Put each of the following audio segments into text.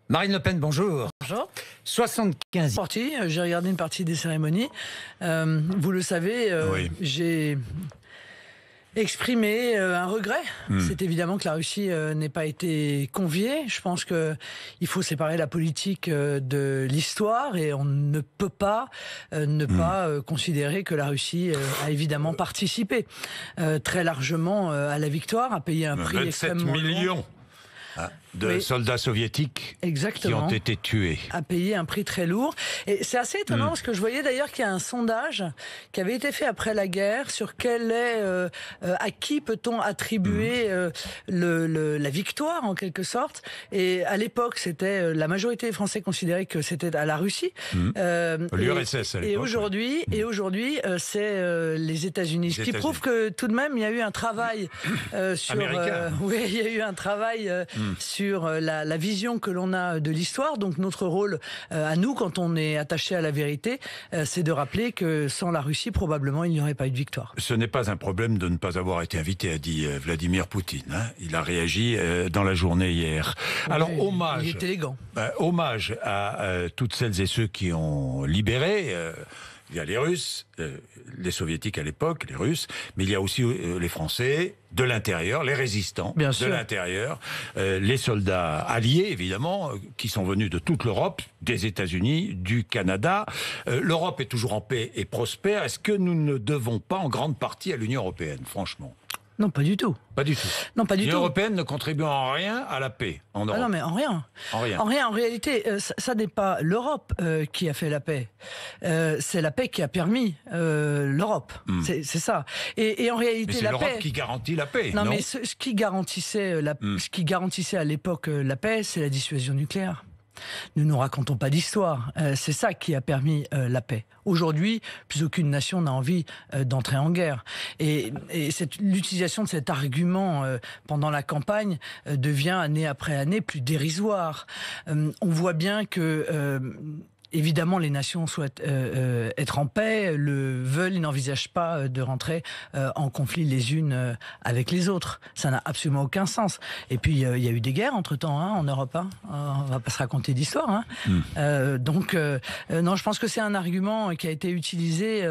Marine Le Pen, bonjour. Bonjour. 75. J'ai regardé une partie des cérémonies. Vous le savez, Oui. j'ai exprimé un regret. C'est évidemment que la Russie n'ait pas été conviée. Je pense qu'il faut séparer la politique de l'histoire et on ne peut pas pas considérer que la Russie a évidemment participé très largement à la victoire, a payé un prix 27 extrêmement millions lourd. de soldats soviétiques qui ont été tués. A payé un prix très lourd. Et c'est assez étonnant parce que je voyais d'ailleurs qu'il y a un sondage qui avait été fait après la guerre sur à qui peut-on attribuer la victoire en quelque sorte. Et à l'époque, c'était la majorité des Français considéraient que c'était à la Russie. L'URSS à l'époque. Et aujourd'hui, c'est les États-Unis. Ce qui prouve que tout de même, il y a eu un travail sur. Oui, il y a eu un travail sur la vision que l'on a de l'histoire. Donc notre rôle à nous, quand on est attaché à la vérité, c'est de rappeler que sans la Russie, probablement, il n'y aurait pas eu de victoire. Ce n'est pas un problème de ne pas avoir été invité, a dit Vladimir Poutine. Il a réagi dans la journée hier. Oui, alors, hommage. Il est élégant. Hommage à toutes celles et ceux qui ont libéré. Il y a les Russes, les Soviétiques à l'époque, les Russes, mais il y a aussi les Français, de l'intérieur, les résistants, de l'intérieur, les soldats alliés, évidemment, qui sont venus de toute l'Europe, des États-Unis, du Canada. L'Europe est toujours en paix et prospère. Est-ce que nous ne devons pas en grande partie à l'Union européenne, franchement ? Non, pas du tout. Pas du tout. Non, pas du tout. L'Union européenne ne contribue en rien à la paix en Europe. Ah non, mais en rien. En rien. En rien. En réalité, ça n'est pas l'Europe qui a fait la paix. C'est la paix qui a permis l'Europe. C'est ça. Et en réalité, mais c'est l'Europe qui garantit la paix. Non, mais ce qui garantissait ce qui garantissait à l'époque la paix, c'est la dissuasion nucléaire. Nous ne racontons pas d'histoire. C'est ça qui a permis la paix. Aujourd'hui, plus aucune nation n'a envie d'entrer en guerre. Et l'utilisation de cet argument pendant la campagne devient année après année plus dérisoire. On voit bien que... évidemment, les nations souhaitent être en paix, veulent, ils n'envisagent pas de rentrer en conflit les unes avec les autres. Ça n'a absolument aucun sens. Et puis, il y a eu des guerres entre-temps en Europe. On va pas se raconter d'histoire. Donc, non, je pense que c'est un argument qui a été utilisé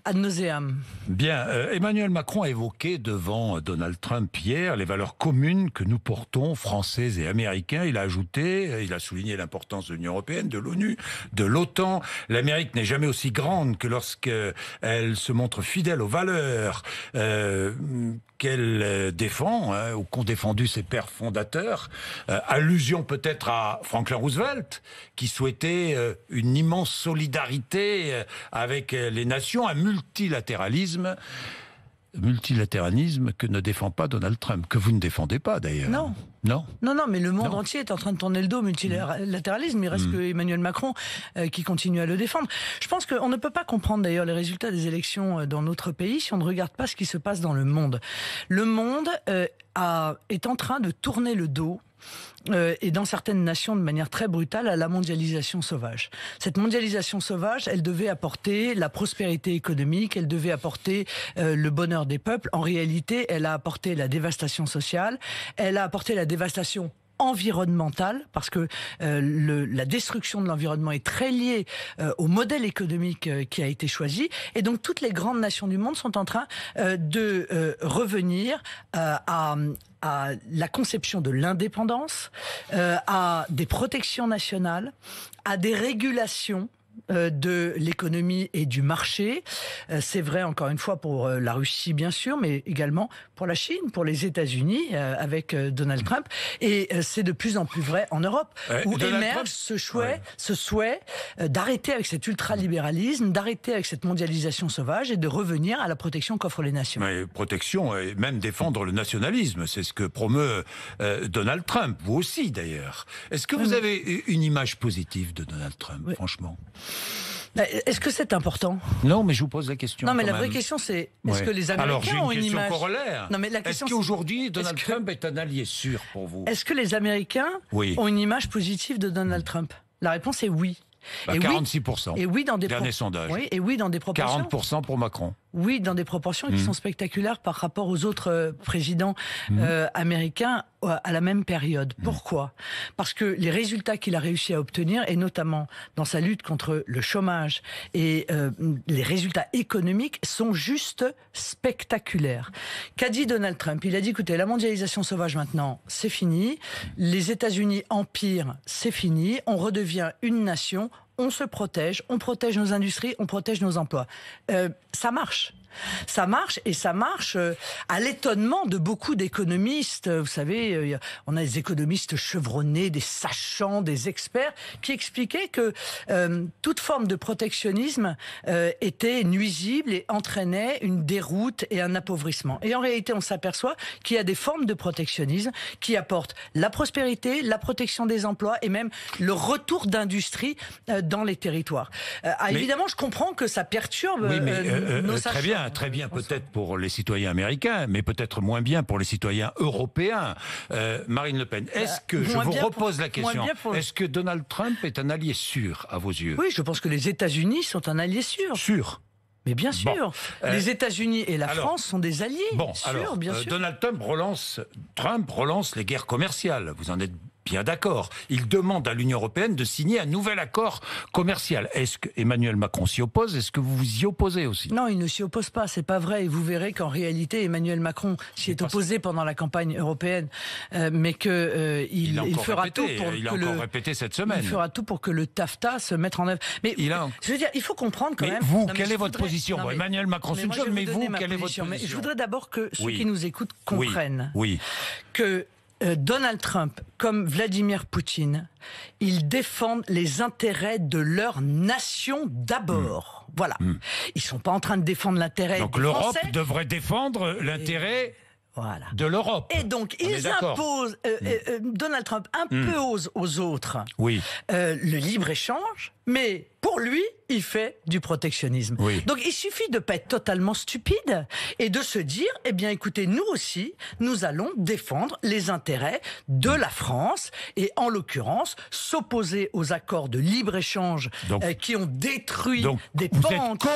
ad nauseam. Bien, Emmanuel Macron a évoqué devant Donald Trump hier les valeurs communes que nous portons, Français et Américains. Il a ajouté, il a souligné l'importance de l'Union européenne, de l'ONU, de l'OTAN. L'Amérique n'est jamais aussi grande que lorsqu'elle se montre fidèle aux valeurs qu'elle défend, ou qu'ont défendu ses pères fondateurs. Allusion peut-être à Franklin Roosevelt, qui souhaitait une immense solidarité avec les nations, un multilatéralisme que ne défend pas Donald Trump, que vous ne défendez pas d'ailleurs. Non. Non, mais le monde entier est en train de tourner le dos au multilatéralisme. Il reste que Emmanuel Macron qui continue à le défendre. Je pense qu'on ne peut pas comprendre d'ailleurs les résultats des élections dans notre pays si on ne regarde pas ce qui se passe dans le monde. Le monde est en train de tourner le dos et dans certaines nations de manière très brutale à la mondialisation sauvage. Cette mondialisation sauvage, elle devait apporter la prospérité économique, elle devait apporter le bonheur des peuples. En réalité, elle a apporté la dévastation sociale, elle a apporté la dévastation environnementale, parce que la destruction de l'environnement est très liée au modèle économique qui a été choisi, et donc toutes les grandes nations du monde sont en train de revenir à la conception de l'indépendance, à des protections nationales, à des régulations de l'économie et du marché. C'est vrai encore une fois pour la Russie bien sûr, mais également pour la Chine, pour les États-Unis avec Donald Trump, et c'est de plus en plus vrai en Europe où émerge ce souhait d'arrêter avec cet ultralibéralisme, d'arrêter avec cette mondialisation sauvage et de revenir à la protection qu'offrent les nations. Mais protection et même défendre le nationalisme, c'est ce que promeut Donald Trump, vous aussi d'ailleurs. Est-ce que vous avez une image positive de Donald Trump, franchement ? Est-ce que c'est important ? Non, mais je vous pose la question. Non, mais la vraie question, c'est est-ce que les Américains ont une image ? Corollaire. Non, mais la question, est-ce qu'aujourd'hui, Donald Trump est un allié sûr pour vous ? Est-ce que les Américains ont une image positive de Donald Trump ? La réponse est oui. 46%. Et oui, dans des dernier sondage. Oui, et oui, dans des proportions. 40% pour Macron. Oui, dans des proportions qui sont spectaculaires par rapport aux autres présidents américains à la même période. Pourquoi ? Parce que les résultats qu'il a réussi à obtenir, et notamment dans sa lutte contre le chômage et les résultats économiques, sont juste spectaculaires. Qu'a dit Donald Trump ? Il a dit, écoutez, la mondialisation sauvage maintenant, c'est fini. Les États-Unis empire, c'est fini. On redevient une nation. On se protège, on protège nos industries, on protège nos emplois. Ça marche. Ça marche, et ça marche à l'étonnement de beaucoup d'économistes. Vous savez, on a des économistes chevronnés, des sachants, des experts, qui expliquaient que toute forme de protectionnisme était nuisible et entraînait une déroute et un appauvrissement. Et en réalité, on s'aperçoit qu'il y a des formes de protectionnisme qui apportent la prospérité, la protection des emplois et même le retour d'industrie dans les territoires. Évidemment, je comprends que ça perturbe nos sachants. Très bien, peut-être pour les citoyens américains, mais peut-être moins bien pour les citoyens européens. Marine Le Pen, est-ce que, je vous repose la question, est-ce que Donald Trump est un allié sûr à vos yeux ? Oui, je pense que les États-Unis sont un allié sûr. Sûr ? Mais bien sûr, les États-Unis et la France sont des alliés. Bon, sûr, bien sûr. Donald Trump relance les guerres commerciales. Vous en êtes bien d'accord. Il demande à l'Union européenne de signer un nouvel accord commercial. Est-ce que Emmanuel Macron s'y oppose ? Est-ce que vous vous y opposez aussi ? Non, il ne s'y oppose pas, c'est pas vrai. Et vous verrez qu'en réalité, Emmanuel Macron s'y est opposé pendant la campagne européenne, mais que il fera tout pour il a encore répété cette semaine. Il fera tout pour que le TAFTA se mette en œuvre. Mais je veux dire, il faut comprendre quand même. Vous, quelle est votre position ? Emmanuel Macron, c'est une chose, mais vous, quelle est votre position ? Je voudrais d'abord que ceux qui nous écoutent comprennent que Donald Trump, comme Vladimir Poutine, ils défendent les intérêts de leur nation d'abord. Voilà. Ils sont pas en train de défendre l'intérêt des Français. Donc l'Europe devrait défendre l'intérêt de l'Europe. Et donc, ils imposent, Donald Trump impose aux autres le libre-échange, mais pour lui, il fait du protectionnisme. Donc il suffit de pas être totalement stupide et de se dire, eh bien écoutez, nous aussi, nous allons défendre les intérêts de la France et en l'occurrence s'opposer aux accords de libre-échange qui ont détruit des pans entiers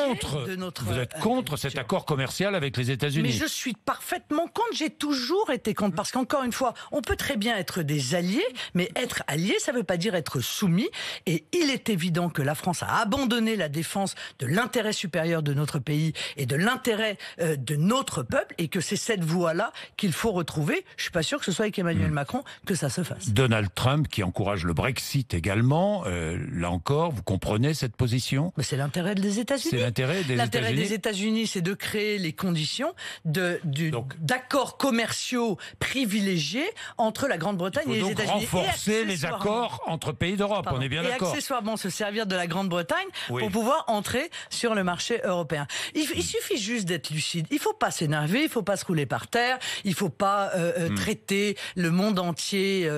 de notre... Vous êtes contre cet accord commercial avec les États-Unis ? Mais je suis parfaitement contre, j'ai toujours été contre, parce qu'encore une fois, on peut très bien être des alliés, mais être allié, ça ne veut pas dire être soumis, et il est évident que la France a abandonné la défense de l'intérêt supérieur de notre pays et de l'intérêt de notre peuple, et que c'est cette voie-là qu'il faut retrouver. Je suis pas sûr que ce soit avec Emmanuel Macron que ça se fasse. Donald Trump qui encourage le Brexit également, là encore, vous comprenez cette position ? Mais c'est l'intérêt des États-Unis. C'est l'intérêt des États-Unis. L'intérêt des États-Unis, c'est de créer les conditions d'accords commerciaux privilégiés entre la Grande-Bretagne et les États-Unis. Renforcer les accords entre pays d'Europe, on est bien d'accord. Et accessoirement se servir de la Grande-Bretagne pour pouvoir entrer sur le marché européen. Il suffit juste d'être lucide. Il faut pas s'énerver, il faut pas se rouler par terre, il faut pas traiter le monde entier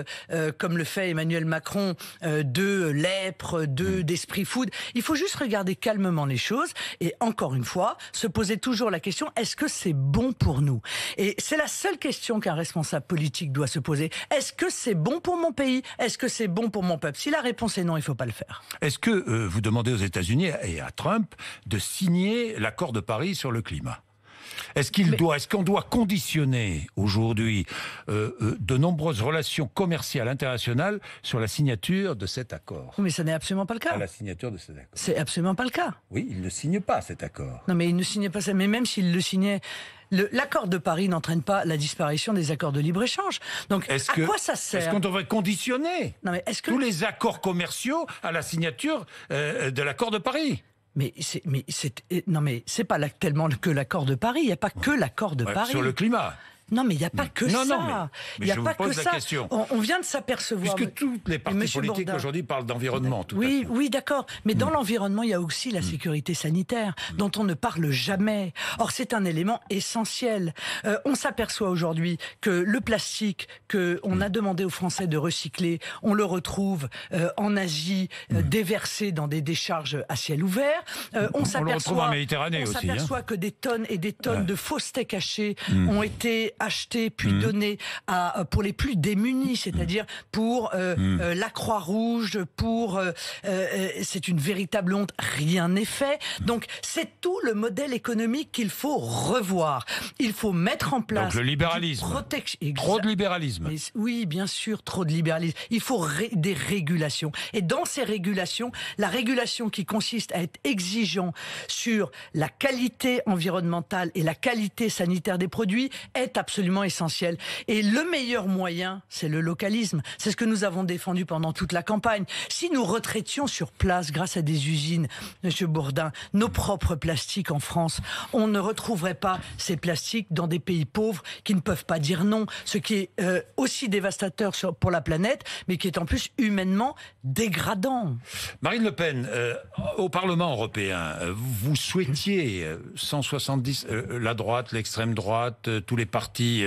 comme le fait Emmanuel Macron de lèpre, d'esprit food. Il faut juste regarder calmement les choses et encore une fois se poser toujours la question, est-ce que c'est bon pour nous ? Et c'est la seule question qu'un responsable politique doit se poser. Est-ce que c'est bon pour mon pays ? Est-ce que c'est bon pour mon peuple ? Si la réponse est non, il faut pas le faire. Est-ce que vous demandez aux États-Unis et à Trump de signer l'accord de Paris sur le climat ? Est-ce qu'on doit conditionner aujourd'hui de nombreuses relations commerciales internationales sur la signature de cet accord ? Mais ça n'est absolument pas le cas. À la signature de cet accord. C'est absolument pas le cas. Oui, il ne signe pas cet accord. Non, mais il ne signe pas ça. Mais même s'il le signait, l'accord de Paris n'entraîne pas la disparition des accords de libre-échange. Donc, à quoi ça sert ? Est-ce qu'on devrait conditionner tous les accords commerciaux à la signature de l'accord de Paris ? Mais c'est pas tellement que l'accord de Paris. Il n'y a pas que l'accord de Paris. Sur le climat. Non, mais il n'y a pas que ça. Mais je vous pose la question. On vient de s'apercevoir. Puisque toutes les partis politiques aujourd'hui parlent d'environnement. Oui, d'accord. Mais dans l'environnement, il y a aussi la sécurité sanitaire, dont on ne parle jamais. Or, c'est un élément essentiel. On s'aperçoit aujourd'hui que le plastique que on a demandé aux Français de recycler, on le retrouve en Asie, déversé dans des décharges à ciel ouvert. On le retrouve en Méditerranée aussi. On s'aperçoit que des tonnes et des tonnes de faux steaks hachés ont été acheté puis donné pour les plus démunis, c'est-à-dire pour la Croix-Rouge, c'est une véritable honte, rien n'est fait. Donc c'est tout le modèle économique qu'il faut revoir. Il faut mettre en place... Donc le libéralisme, trop de libéralisme. Oui, bien sûr, trop de libéralisme. Il faut des régulations. Et dans ces régulations, la régulation qui consiste à être exigeant sur la qualité environnementale et la qualité sanitaire des produits est absolument essentielle. Et le meilleur moyen, c'est le localisme. C'est ce que nous avons défendu pendant toute la campagne. Si nous retraitions sur place, grâce à des usines, Monsieur Bourdin, nos propres plastiques en France, on ne retrouverait pas ces plastiques dans des pays pauvres qui ne peuvent pas dire non, ce qui est aussi dévastateur pour la planète, mais qui est en plus humainement dégradant. Marine Le Pen, au Parlement européen, vous souhaitiez 170, la droite, l'extrême droite, tous les partis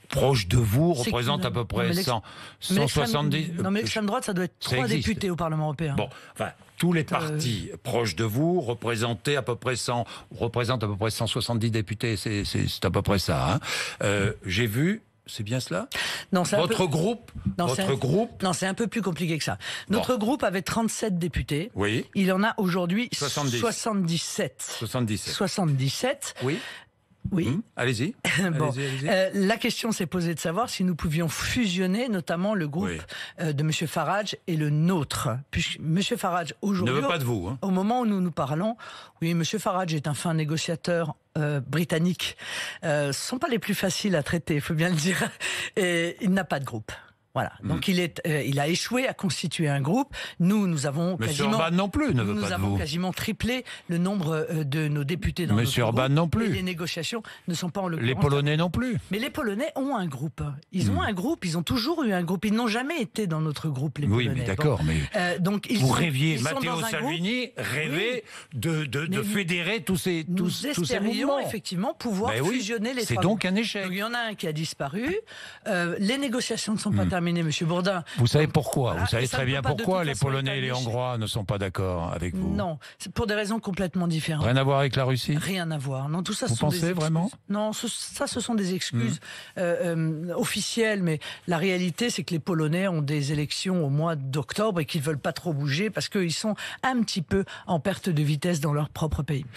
proches de vous représentent à peu près 170... Non mais l'extrême droite, ça doit être 3 députés au Parlement européen. Bon, enfin, tous les partis proches de vous représentent à peu près 170 députés, c'est à peu près ça. Hein. J'ai vu... C'est bien cela? Non, c'est votre groupe. Non, c'est un peu plus compliqué que ça. Notre groupe avait 37 députés. Oui. Il en a aujourd'hui 77. 77. Oui. Oui. Allez-y. Bon. La question s'est posée de savoir si nous pouvions fusionner, notamment le groupe de M. Farage et le nôtre. Puisque M. Farage, aujourd'hui... Ne veut pas de vous. Hein. Au moment où nous parlons, oui, M. Farage est un fin négociateur britannique. Ce ne sont pas les plus faciles à traiter, il faut bien le dire. Et il n'a pas de groupe. Voilà. Donc il a échoué à constituer un groupe. Nous avons quasiment... Orban non plus ne veut pas de vous. Nous avons quasiment triplé le nombre de nos députés dans notre groupe. Orban non plus. Et les négociations ne sont pas en l'occurrence... Les Polonais non plus. Mais les Polonais ont un groupe. Ils ont un groupe, ils ont toujours eu un groupe. Ils n'ont jamais été dans notre groupe, les Polonais. Oui, mais d'accord, mais... donc vous rêviez, Matteo Salvini rêvait de fédérer tous ces mouvements. Nous espérions effectivement pouvoir fusionner les trois. C'est donc un échec. Donc, il y en a un qui a disparu. Les négociations ne sont pas terminées, Monsieur Bourdin. Vous savez pourquoi? Vous savez très bien pourquoi les Polonais et les Hongrois ne sont pas d'accord avec vous? Non, c'est pour des raisons complètement différentes. Rien à voir avec la Russie? Rien à voir. Non, tout ça. Vous pensez vraiment? Non, ce sont des excuses officielles, mais la réalité, c'est que les Polonais ont des élections au mois d'octobre et qu'ils veulent pas trop bouger parce qu'ils sont un petit peu en perte de vitesse dans leur propre pays.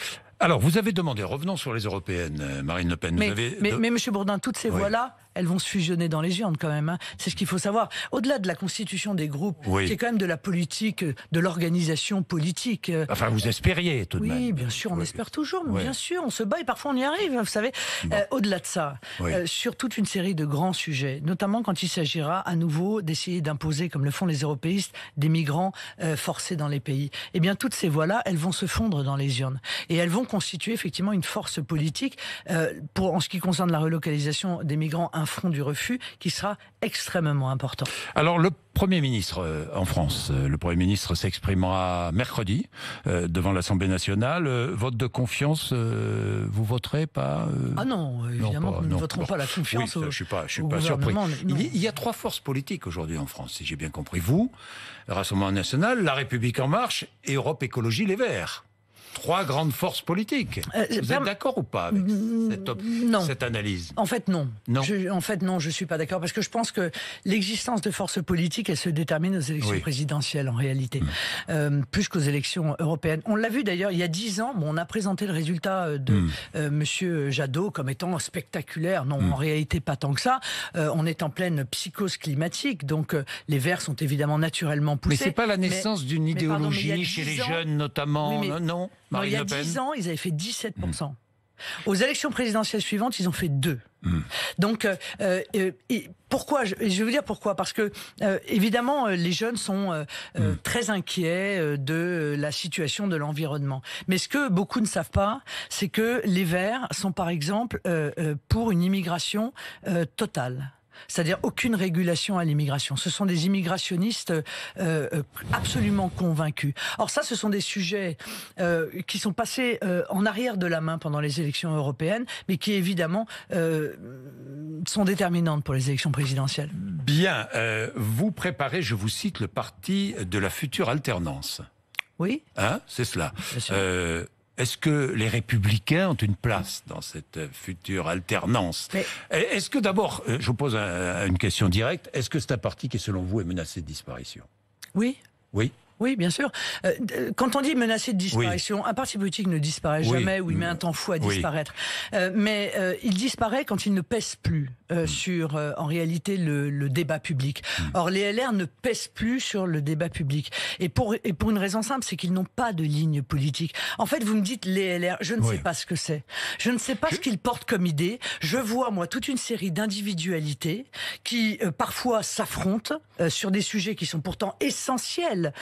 Alors, vous avez demandé, revenons sur les européennes, Marine Le Pen. Mais Monsieur Bourdin, toutes ces voix-là, elles vont se fusionner dans les urnes quand même. Hein. C'est ce qu'il faut savoir. Au-delà de la constitution des groupes, qui est quand même de la politique, de l'organisation politique. Enfin, vous espériez tout de même. Oui, bien sûr, on espère toujours. Mais bien sûr, on se bat et parfois on y arrive, vous savez. Au-delà de ça, sur toute une série de grands sujets, notamment quand il s'agira à nouveau d'essayer d'imposer, comme le font les européistes, des migrants forcés dans les pays. Eh bien, toutes ces voix-là, elles vont se fondre dans les urnes. Et elles vont constituer effectivement une force politique en ce qui concerne la relocalisation des migrants, un front du refus qui sera extrêmement important. Alors le Premier ministre en France, le Premier ministre s'exprimera mercredi devant l'Assemblée nationale. Vote de confiance, vous voterez pas Ah non, évidemment, nous ne voterons pas la confiance je suis pas surpris. Il y a 3 forces politiques aujourd'hui en France, si j'ai bien compris. Vous, le Rassemblement national, La République en marche et Europe Écologie Les Verts. 3 grandes forces politiques. Vous êtes d'accord ou pas avec cette analyse? En fait, non. Non. Je suis pas d'accord parce que je pense que l'existence de forces politiques, elle se détermine aux élections présidentielles en réalité, plus qu'aux élections européennes. On l'a vu d'ailleurs il y a 10 ans. On a présenté le résultat de Monsieur Jadot comme étant spectaculaire. Non, en réalité pas tant que ça. On est en pleine psychose climatique, donc les Verts sont évidemment naturellement poussés. Mais c'est pas la naissance d'une idéologie chez les jeunes notamment, non? Il y a 10 ans, ils avaient fait 17%. Aux élections présidentielles suivantes, ils ont fait 2. Donc, pourquoi je vais vous dire pourquoi. Parce que, évidemment, les jeunes sont très inquiets de la situation de l'environnement. Mais ce que beaucoup ne savent pas, c'est que les Verts sont, par exemple, pour une immigration totale. C'est-à-dire aucune régulation à l'immigration. Ce sont des immigrationnistes absolument convaincus. Or ça, ce sont des sujets qui sont passés en arrière de la main pendant les élections européennes, mais qui évidemment sont déterminantes pour les élections présidentielles. Bien, vous préparez, je vous cite, le parti de la future alternance. Oui. Hein, c'est cela. est-ce que les Républicains ont une place dans cette future alternance? Est-ce que d'abord, je vous pose une question directe, est-ce que c'est un parti qui, selon vous, est menacé de disparition? Oui. Oui. Oui, bien sûr. Quand on dit menacé de disparition, un parti politique ne disparaît jamais ou il met un temps fou à disparaître. Mais il disparaît quand il ne pèse plus sur, en réalité, le débat public. Or, les LR ne pèsent plus sur le débat public. Et pour une raison simple, c'est qu'ils n'ont pas de ligne politique. En fait, vous me dites les LR, je ne sais pas ce que c'est. Je ne sais pas ce qu'ils portent comme idée. Je vois, moi, toute une série d'individualités qui, parfois, s'affrontent sur des sujets qui sont pourtant essentiels.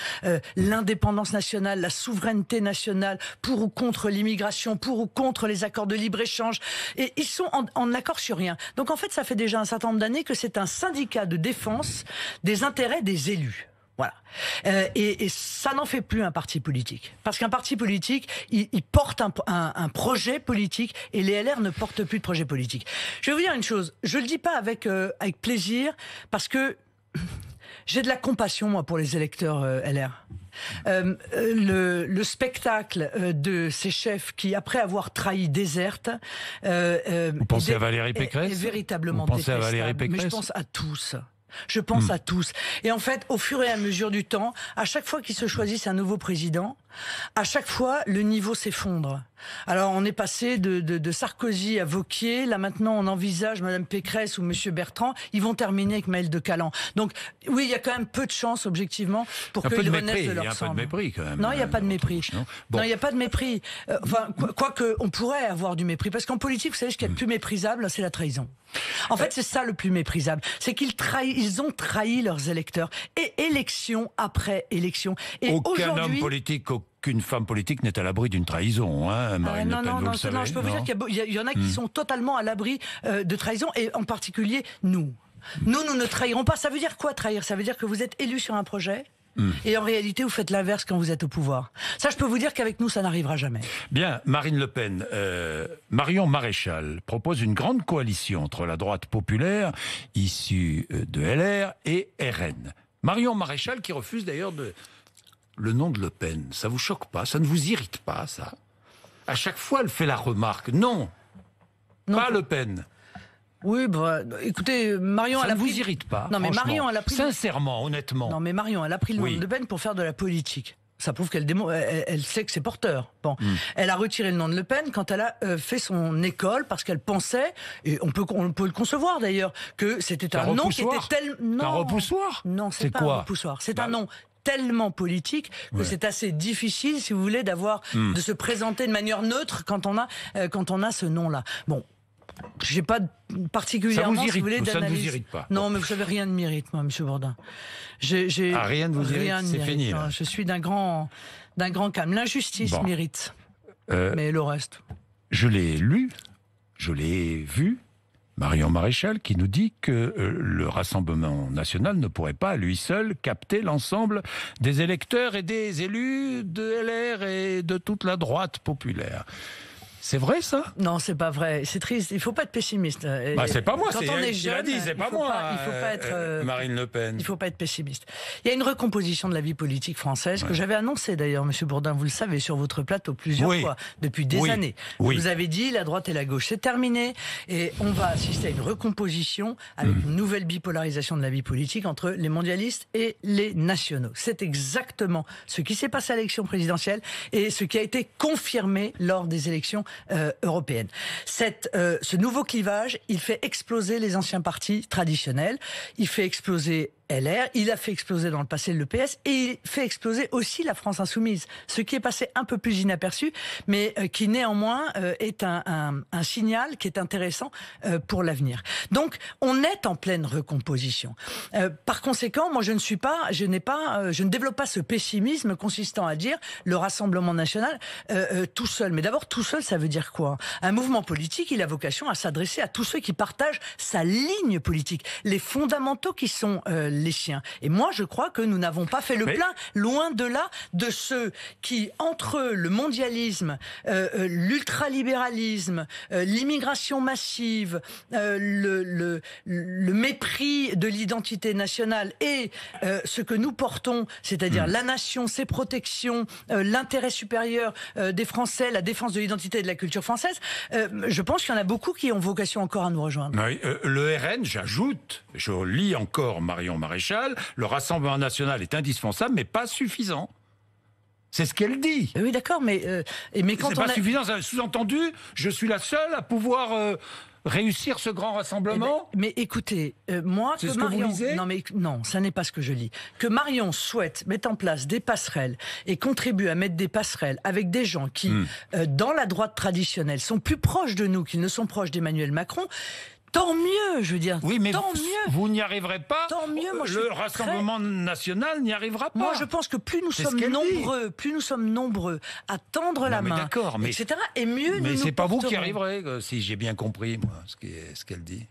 L'indépendance nationale, la souveraineté nationale, pour ou contre l'immigration, pour ou contre les accords de libre-échange. Et ils sont en accord sur rien. Donc en fait, ça fait déjà un certain nombre d'années que c'est un syndicat de défense des intérêts des élus. Voilà. Et ça n'en fait plus un parti politique. Parce qu'un parti politique, il porte un projet politique et les LR ne portent plus de projet politique. Je vais vous dire une chose, je le dis pas avec plaisir, parce que j'ai de la compassion, moi, pour les électeurs LR. Le spectacle de ces chefs qui, après avoir trahi, désertent. Vous pensez à Valérie Pécresse? Est véritablement Vous pensez à Valérie Mais Pécresse? je pense à tous. Je pense à tous. Et en fait, au fur et à mesure du temps, à chaque fois qu'ils se choisissent un nouveau président, à chaque fois, le niveau s'effondre. Alors, on est passé de Sarkozy à Wauquiez. Là, maintenant, on envisage Madame Pécresse ou Monsieur Bertrand. Ils vont terminer avec Maël de Calan. Donc, oui, il y a quand même peu de chance, objectivement, pour qu'ils renaissent de leur cendre. Il y a un peu de mépris, quand même. Non, il n'y a pas de mépris. Non, il n'y a pas de mépris. Enfin, quoique, on pourrait avoir du mépris. Parce qu'en politique, vous savez, ce qui est le plus méprisable, c'est la trahison. En fait, c'est ça le plus méprisable. C'est ils ont trahi leurs électeurs. Et élection après élection. Et aucun homme politique, aucune femme politique n'est à l'abri d'une trahison, hein, Marine Le Pen, vous le savez. Non, je peux vous dire qu'il y en a qui sont totalement à l'abri de trahison, et en particulier nous. Nous ne trahirons pas. Ça veut dire quoi, trahir? Ça veut dire que vous êtes élu sur un projet, et en réalité, vous faites l'inverse quand vous êtes au pouvoir. Ça, je peux vous dire qu'avec nous, ça n'arrivera jamais. Bien, Marine Le Pen, Marion Maréchal propose une grande coalition entre la droite populaire, issue de LR, et RN. Marion Maréchal qui refuse d'ailleurs le nom de Le Pen. Ça vous choque pas? Ça ne vous irrite pas, ça? À chaque fois, elle fait la remarque. Non, pas Le Pen. Oui, bah, écoutez, Marion... Ça ne vous irrite pas? Non, mais Marion, elle a pris... Sincèrement, honnêtement. Non, mais Marion, elle a pris le nom de Le Pen pour faire de la politique. Ça prouve qu'elle elle sait que c'est porteur. Bon, elle a retiré le nom de Le Pen quand elle a fait son école, parce qu'elle pensait, et on peut le concevoir d'ailleurs, que c'était un nom qui était tellement... Un repoussoir? Non, c'est pas un repoussoir. C'est un nom tellement politique que c'est assez difficile, si vous voulez, de se présenter de manière neutre quand on a ce nom-là. Bon. J'ai pas particulièrement, si vous voulez, d'analyse. Ça ne vous irrite pas? Non, mais vous savez, rien ne m'irrite, moi, Monsieur Bourdin. Rien ne vous irrite, c'est fini. Là. Je suis d'un grand calme. L'injustice m'irrite, mais le reste. Je l'ai lu, je l'ai vu, Marion Maréchal qui nous dit que le Rassemblement national ne pourrait pas, à lui seul, capter l'ensemble des électeurs et des élus de LR et de toute la droite populaire. C'est vrai, ça? Non, c'est pas vrai. C'est triste. Il faut pas être pessimiste. C'est pas moi, c'est elle qui l'a dit, c'est pas moi. Il faut pas être Marine Le Pen. Il faut pas être pessimiste. Il y a une recomposition de la vie politique française que j'avais annoncée d'ailleurs, Monsieur Bourdin, vous le savez, sur votre plateau plusieurs fois depuis des années. Vous avez dit la droite et la gauche, c'est terminé, et on va assister à une recomposition avec une nouvelle bipolarisation de la vie politique entre les mondialistes et les nationaux. C'est exactement ce qui s'est passé à l'élection présidentielle et ce qui a été confirmé lors des élections européenne. Ce nouveau clivage, il fait exploser les anciens partis traditionnels, il fait exploser LR, il a fait exploser dans le passé le PS, et il fait exploser aussi la France insoumise, ce qui est passé un peu plus inaperçu, mais qui néanmoins est un signal qui est intéressant pour l'avenir. Donc, on est en pleine recomposition. Par conséquent, moi je ne développe pas ce pessimisme consistant à dire le Rassemblement national tout seul. Mais d'abord, tout seul, ça veut dire quoi? Un mouvement politique, il a vocation à s'adresser à tous ceux qui partagent sa ligne politique, les fondamentaux qui sont les siens. Et moi, je crois que nous n'avons pas fait le plein, loin de là, de ceux qui, entre le mondialisme, l'ultralibéralisme, l'immigration massive, le mépris de l'identité nationale et ce que nous portons, c'est-à-dire la nation, ses protections, l'intérêt supérieur des Français, la défense de l'identité et de la culture française, je pense qu'il y en a beaucoup qui ont vocation encore à nous rejoindre. Oui, le RN, j'ajoute, je lis encore Marion Maréchal, le Rassemblement national est indispensable, mais pas suffisant. C'est ce qu'elle dit. Oui, d'accord, mais quand c'est pas suffisant, sous-entendu, je suis la seule à pouvoir réussir ce grand rassemblement. Mais écoutez, moi, c'est que ce Marion... que vous lisez ? Non, ça n'est pas ce que je lis. Que Marion souhaite mettre en place des passerelles et contribue à mettre des passerelles avec des gens qui, dans la droite traditionnelle, sont plus proches de nous qu'ils ne sont proches d'Emmanuel Macron. Tant mieux, je veux dire. Oui, mais tant mieux. Vous n'y arriverez pas. Tant mieux. Moi, le Rassemblement national n'y arrivera pas. Moi, je pense que plus nous sommes nombreux à tendre la main, etc., et mieux nous. Mais c'est pas vous qui porterons. arriverez, si j'ai bien compris, moi, ce qu'elle dit.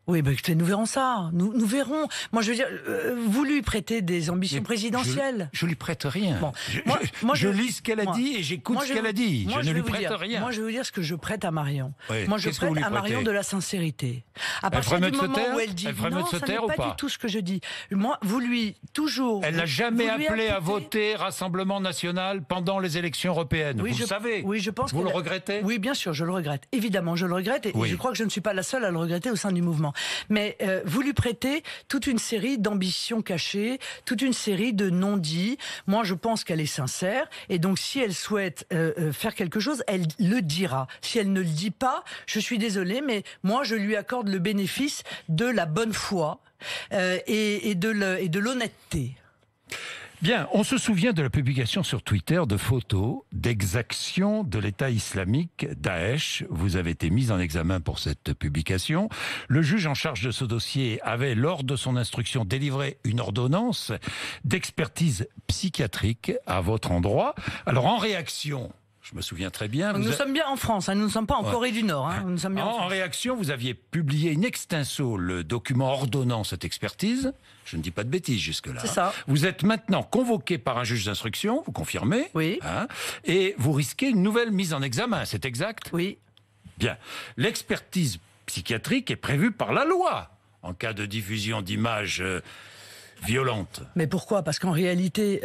Oui, ben écoutez, nous verrons ça. Nous verrons. Moi, je veux dire, vous lui prêtez des ambitions présidentielles. Je lui prête rien. Bon, je lis ce qu'elle a dit et j'écoute ce qu'elle a dit. Je ne lui prête rien. Moi, je vais vous dire ce que je prête à Marion. Oui. Moi, je prête à Marion de la sincérité. À partir du moment où elle dit non, ça n'est pas du tout ce que je dis. Moi, vous lui toujours. Elle n'a jamais appelé à voter Rassemblement national pendant les élections européennes. Oui, vous le savez. Oui, je pense. Vous le regrettez ? Oui, bien sûr, je le regrette. Évidemment, je le regrette et je crois que je ne suis pas la seule à le regretter au sein du mouvement. Mais vous lui prêtez toute une série d'ambitions cachées, toute une série de non-dits. Moi, je pense qu'elle est sincère. Et donc, si elle souhaite faire quelque chose, elle le dira. Si elle ne le dit pas, je suis désolée, mais moi, je lui accorde le bénéfice de la bonne foi et de l'honnêteté. Bien, on se souvient de la publication sur Twitter de photos d'exactions de l'État islamique Daesh. Vous avez été mis en examen pour cette publication. Le juge en charge de ce dossier avait, lors de son instruction, délivré une ordonnance d'expertise psychiatrique à votre endroit. Alors, en réaction... Je me souviens très bien. Nous sommes bien en France, nous ne sommes pas en Corée du Nord. Nous sommes bien en réaction, vous aviez publié in extenso le document ordonnant cette expertise. Je ne dis pas de bêtises jusque-là. C'est ça. Vous êtes maintenant convoqué par un juge d'instruction, vous confirmez ? Oui. Et vous risquez une nouvelle mise en examen, c'est exact ? Oui. Bien. L'expertise psychiatrique est prévue par la loi en cas de diffusion d'images violentes. Mais pourquoi ? Parce qu'en réalité...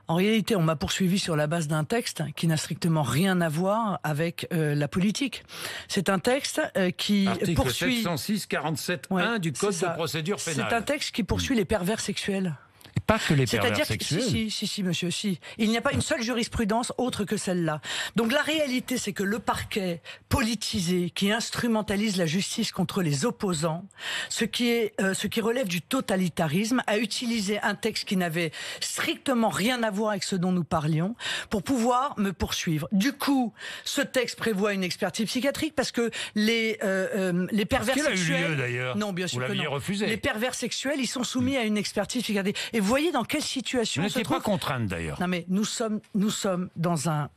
on m'a poursuivi sur la base d'un texte qui n'a strictement rien à voir avec la politique. C'est un texte qui Article poursuit... 706-47-1 du Code de procédure pénale. C'est un texte qui poursuit les pervers sexuels. Et pas que les pervers sexuels. Si, monsieur, si. Il n'y a pas une seule jurisprudence autre que celle-là. Donc la réalité, c'est que le parquet politisé qui instrumentalise la justice contre les opposants, ce qui relève du totalitarisme, a utilisé un texte qui n'avait strictement rien à voir avec ce dont nous parlions pour pouvoir me poursuivre. Du coup, ce texte prévoit une expertise psychiatrique parce que les pervers sexuels... Est-ce qu'elle a eu lieu d'ailleurs ? Non, bien sûr que non. Vous l'aviez refusé. Les pervers sexuels, ils sont soumis à une expertise psychiatrique. Et vous voyez dans quelle situation on se trouve. Vous n'étiez pas contrainte d'ailleurs. Non mais nous sommes dans un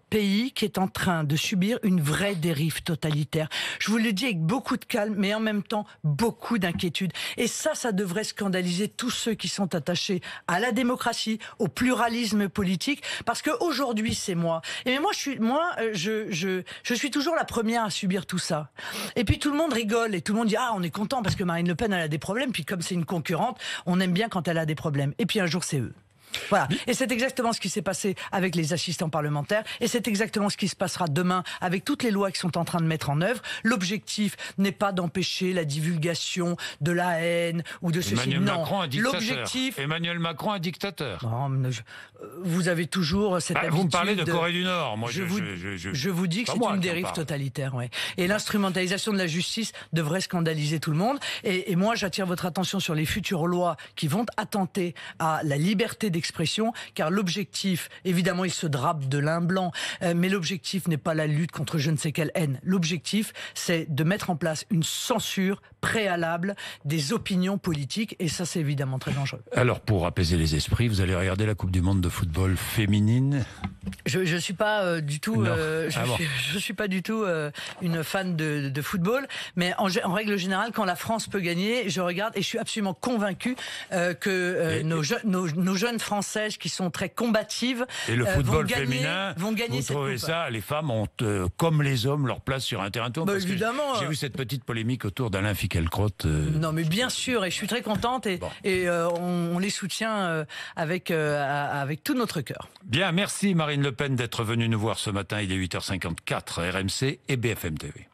pays qui est en train de subir une vraie dérive totalitaire. Je vous le dis avec beaucoup de calme, mais en même temps beaucoup d'inquiétude. Et ça devrait scandaliser tous ceux qui sont attachés à la démocratie, au pluralisme politique, parce que aujourd'hui c'est moi. Et je suis toujours la première à subir tout ça. Et puis tout le monde rigole et tout le monde dit on est content parce que Marine Le Pen elle a des problèmes. Puis comme c'est une concurrente, on aime bien quand elle a des problèmes. Et puis un jour c'est eux. Voilà. Et c'est exactement ce qui s'est passé avec les assistants parlementaires et c'est exactement ce qui se passera demain avec toutes les lois qui sont en train de mettre en œuvre. L'objectif n'est pas d'empêcher la divulgation de la haine ou de ceci. Emmanuel Macron, un dictateur. Non, vous avez toujours cette habitude. Vous me parlez de Corée du Nord. Moi, je vous dis que c'est une dérive totalitaire. Ouais. Et l'instrumentalisation de la justice devrait scandaliser tout le monde. Et moi, j'attire votre attention sur les futures lois qui vont attenter à la liberté d'expression d'expression, car l'objectif, évidemment, il se drape de lin blanc, mais l'objectif n'est pas la lutte contre je ne sais quelle haine. L'objectif, c'est de mettre en place une censure préalable des opinions politiques, et ça, c'est évidemment très dangereux. Alors, pour apaiser les esprits, vous allez regarder la Coupe du Monde de football féminine? Je suis pas du tout, je suis pas du tout une fan de football, mais en règle générale, quand la France peut gagner, je regarde et je suis absolument convaincu que nos jeunes Françaises qui sont très combatives et le football féminin, vont gagner vous cette trouvez coupe. Ça, les femmes ont, comme les hommes, leur place sur un terrain de tour? Bah, évidemment. J'ai vu cette petite polémique autour d'Alain Finkielkraut. Non, mais bien sûr, et je suis très contente et on les soutient avec tout notre cœur. Bien, merci Marine Le Pen d'être venue nous voir ce matin. Il est 8h54, RMC et BFM TV.